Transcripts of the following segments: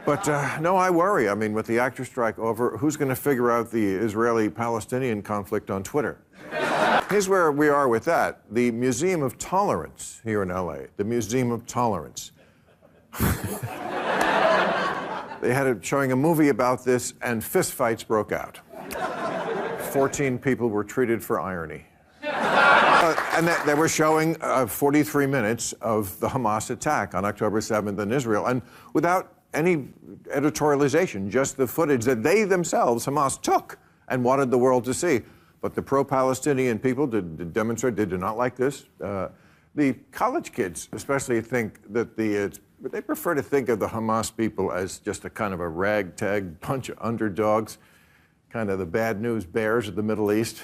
But no, I worry. I mean, with the actor strike over, who's going to figure out the Israeli-Palestinian conflict on Twitter? Here's where we are with that. The Museum of Tolerance here in LA, the Museum of Tolerance. They had it showing a movie about this, and fistfights broke out. 14 people were treated for irony. And they were showing 43 minutes of the Hamas attack on October 7th in Israel, and without any editorialization, just the footage that they themselves, Hamas, took and wanted the world to see. But the pro-Palestinian people did demonstrate they did not like this. The college kids especially think that they prefer to think of the Hamas people as just a kind of a ragtag bunch of underdogs, kind of the bad news bears of the Middle East.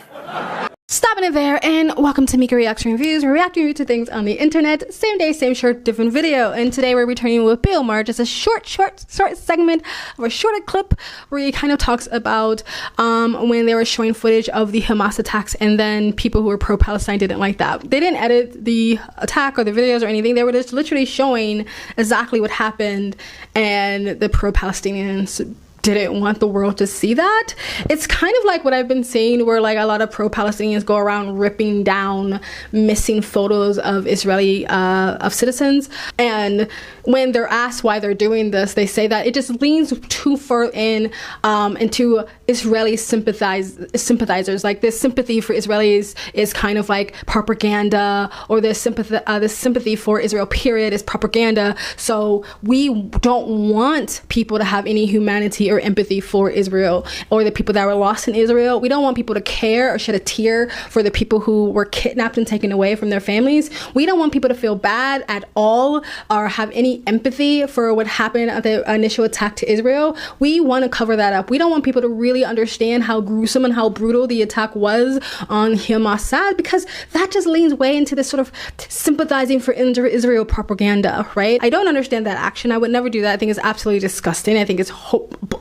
Stopping it there, and welcome to Mika Reaction Reviews. We're reacting to things on the internet, same day, same shirt, different video. And today we're returning with Maher, just a short segment of a shorter clip where he kind of talks about when they were showing footage of the Hamas attacks, and then people who were pro-Palestine didn't like that. They didn't edit the attack or the videos or anything. They were just literally showing exactly what happened, and the pro-Palestinians didn't want the world to see that. It's kind of like what I've been saying, where like a lot of pro-Palestinians go around ripping down missing photos of Israeli of citizens, and when they're asked why they're doing this, they say that it just leans too far into Israeli sympathizers. Like this sympathy for Israelis is kind of like propaganda, or this sympathy for Israel period is propaganda. So we don't want people to have any humanity or empathy for Israel or the people that were lost in Israel. We don't want people to care or shed a tear for the people who were kidnapped and taken away from their families. We don't want people to feel bad at all or have any empathy for what happened at the initial attack to Israel. We want to cover that up. We don't want people to really understand how gruesome and how brutal the attack was on Hamas side, because that just leans way into this sort of sympathizing for Israel propaganda, right? I don't understand that action. I would never do that. I think it's absolutely disgusting. I think it's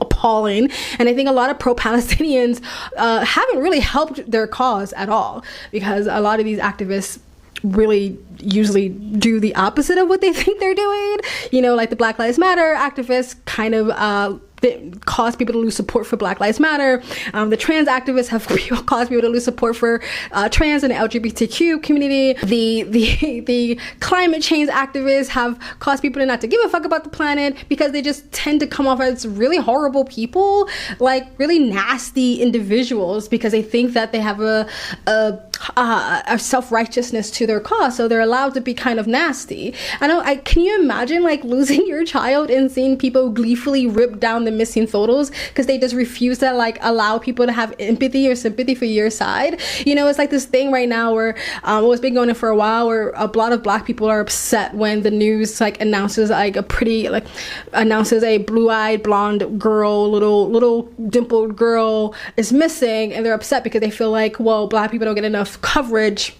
appalling, and I think a lot of pro-Palestinians haven't really helped their cause at all, because a lot of these activists really usually do the opposite of what they think they're doing. You know, like the Black Lives Matter activists kind of cause people to lose support for Black Lives Matter. The trans activists have caused people to lose support for trans and the LGBTQ community. The climate change activists have caused people to not to give a fuck about the planet, because they just tend to come off as really horrible people, like really nasty individuals, because they think that they have a self-righteousness to their cause, so they're allowed to be kind of nasty. Can you imagine like losing your child and seeing people gleefully rip down the missing photos because they just refuse to like allow people to have empathy or sympathy for your side? You know, it's like this thing right now where what's been going on for a while, where a lot of Black people are upset when the news like announces like a blue-eyed blonde girl, little dimpled girl is missing, and they're upset because they feel like, well, Black people don't get enough coverage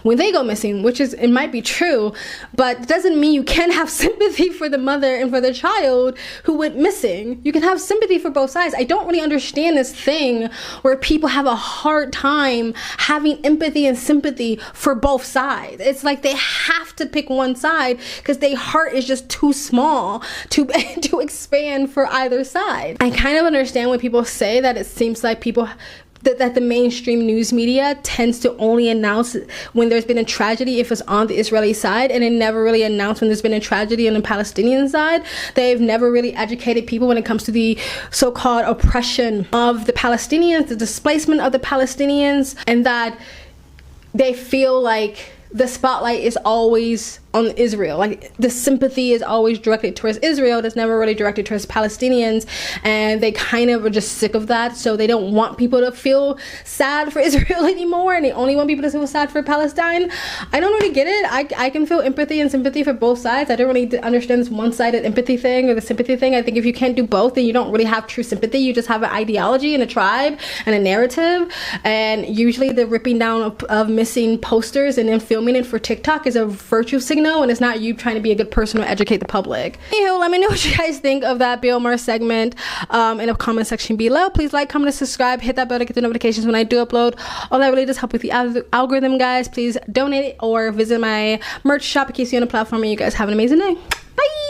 when they go missing, which is, it might be true, but it doesn't mean you can't have sympathy for the mother and for the child who went missing. You can have sympathy for both sides. I don't really understand this thing where people have a hard time having empathy and sympathy for both sides. It's like they have to pick one side because their heart is just too small to expand for either side. I kind of understand when people say that it seems like that the mainstream news media tends to only announce when there's been a tragedy if it's on the Israeli side, and they never really announce when there's been a tragedy on the Palestinian side. They've never really educated people when it comes to the so-called oppression of the Palestinians, the displacement of the Palestinians, and that they feel like the spotlight is always on Israel. Like the sympathy is always directed towards Israel. That's never really directed towards Palestinians, and they kind of are just sick of that. So they don't want people to feel sad for Israel anymore, and they only want people to feel sad for Palestine. I don't really get it. I can feel empathy and sympathy for both sides. I don't really understand this one-sided empathy thing or the sympathy thing. I think if you can't do both, then you don't really have true sympathy. You just have an ideology and a tribe and a narrative. And usually the ripping down of missing posters and then filming it for TikTok is a virtue signal, and it's not you trying to be a good person or educate the public. Anywho, let me know what you guys think of that Maher segment in the comment section below. Please like, comment, and subscribe. Hit that bell to get the notifications when I do upload. All that really does help with the algorithm, guys. Please donate or visit my merch shop in case you're on the platform, and you guys have an amazing day. Bye!